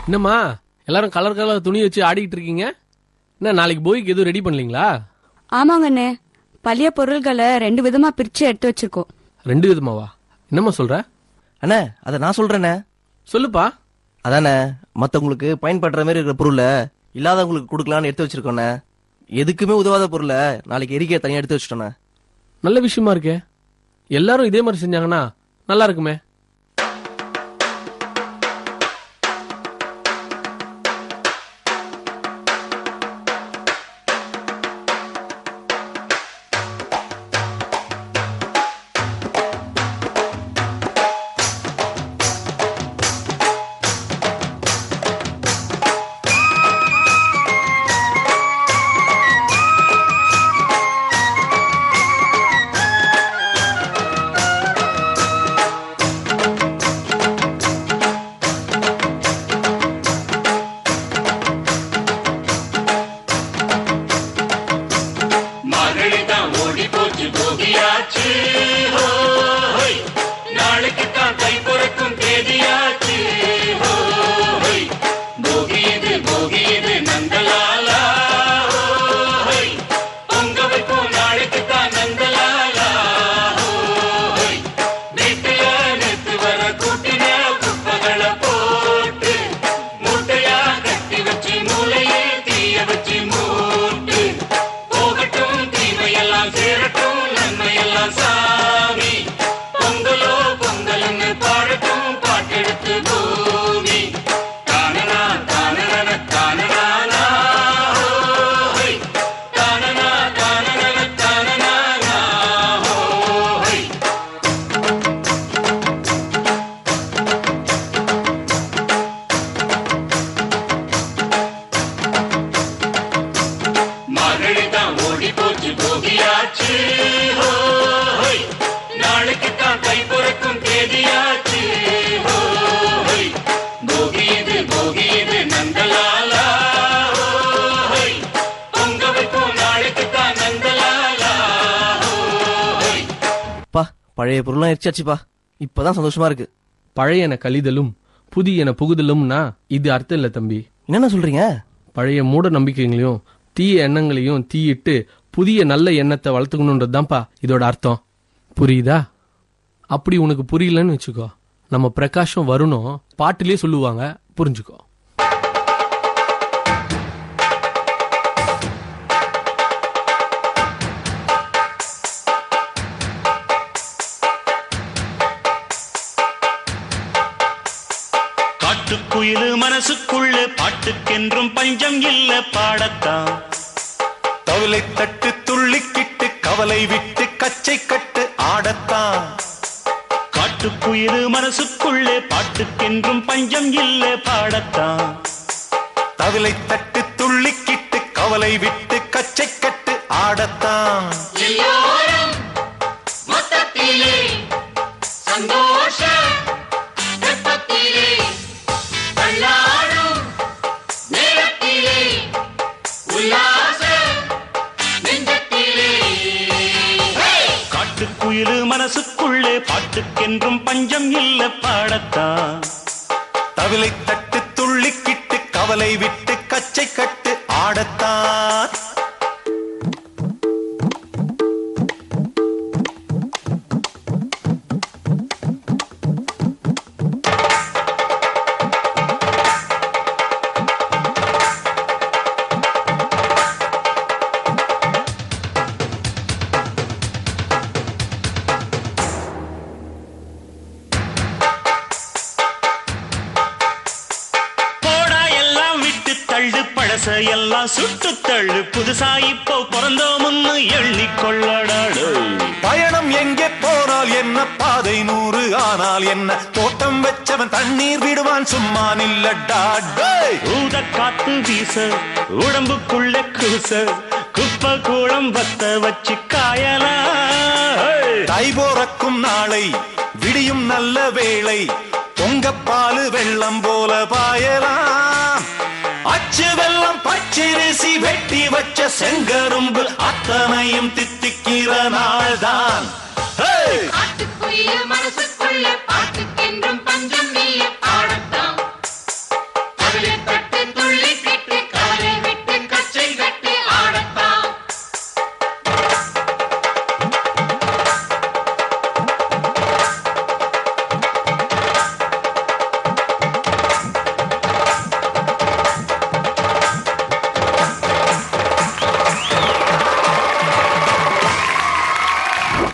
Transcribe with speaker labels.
Speaker 1: என்னம்மா எல்லாரும் colour colour துணி வச்சு ஆடிக்கிட்டு இருக்கீங்க? என்ன நாளைக்கு போய்க்கு எதுவும் ரெடி பண்ணலீங்களா?
Speaker 2: ஆமாங்க அண்ணே, பழைய பொருள்களை 2 விதமா பிரிச்சு எடுத்து வச்சிருக்கோம்.
Speaker 1: 2 விதமாவா? என்னம்மா சொல்ற?
Speaker 3: அண்ணே அதை நான் சொல்றேண்ணே.
Speaker 1: சொல்லுப்பா.
Speaker 3: அதானே மற்றவங்களுக்கு பயன்படுற மாதிரி இருக்கிற பொருளை இல்லாதவங்களுக்கு கொடுக்கலான்னு எடுத்து வச்சிருக்கோண்ணே. எதுக்குமே உதவாத பொருளை நாளைக்கு எரிக்கையை தனியாக எடுத்து வச்சுட்டோண்ணே.
Speaker 1: நல்ல விஷயமா இருக்கே. எல்லாரும் இதே மாதிரி செஞ்சாங்கன்னா நல்லா இருக்குமே.
Speaker 3: பழைய பொருள்லாம் எரிச்சாச்சுப்பா. இப்பதான் சந்தோஷமா இருக்கு.
Speaker 1: பழையன கழிதலும் புதியன புகுதலும்னா இது அர்த்தம் இல்ல தம்பி.
Speaker 3: என்னென்ன சொல்றீங்க?
Speaker 1: பழைய மூட நம்பிக்கைகளையும் தீய எண்ணங்களையும் தீயிட்டு புதிய நல்ல எண்ணத்தை வளர்த்துக்கணுன்றதுதான்ப்பா இதோட அர்த்தம். புரியுதா? அப்படி உனக்கு புரியலன்னு வச்சுக்கோ, நம்ம பிரகாஷம் வருணும் பாட்டிலே சொல்லுவாங்க, புரிஞ்சுக்கோ.
Speaker 4: காட்டுக்குயிலு மனசுக்குள்ள பாட்டுக்கென்றும் பஞ்சம் இல்ல பாடத்தான்.
Speaker 5: தவளை தட்டு துள்ளிக்கிட்டு கவலை விட்டு கச்சை கட்டு ஆடத்தான்.
Speaker 4: காட்டுக்குயிலு மனசுக்குள்ள பாட்டுக்கென்றும் பஞ்சம் இல்ல பாடத்தான்.
Speaker 5: தவளை தட்டு துள்ளிக்கிட்டு கவலை விட்டு கச்சை கட்டு ஆடத்தான்.
Speaker 6: எல்லோரும் மொத்தத்திலே சந்தோஷ வெப்பத்திலே தள்ளாடும் நேரத்திலே
Speaker 4: பஞ்சம் இல்ல பாடத்தான்.
Speaker 5: தவிலை தட்டு துள்ளிக்கிட்டு கவலை விட்டு கச்சை கட்டு ஆடத்தான்.
Speaker 4: போடா எல்லாம் விட்டு தள்ளு, பழச எல்லாம் சுட்டு தள்ளு, புதுசா இப்போ பிறந்தோம்னு எண்ணிக்கொள்ளடாடு.
Speaker 5: பயணம் எங்கே போனால் என்ன, பாதை 100 ஆனால் என்ன, தோட்டம் வச்சவன் தண்ணீர் விடுவான் சும்மா நில்லடா. டேய்!
Speaker 4: ஊத காத்து வீச உடம்புக்குள்ள கூச, குப்பை கூளம் வத்த வச்சு காயலாம்.
Speaker 5: தை போறக்கும் நாளை விடியும் நல்ல வேளை, பொங்கப்பாலு வெள்ளம் போல பாயலாம். அச்சு வெள்ளம் பச்சரிசி வெட்டி வச்ச செங்கரும்பு அத்தனையும் தித்திக்கிற நாள்தான்.
Speaker 6: காட்டுக்குயில்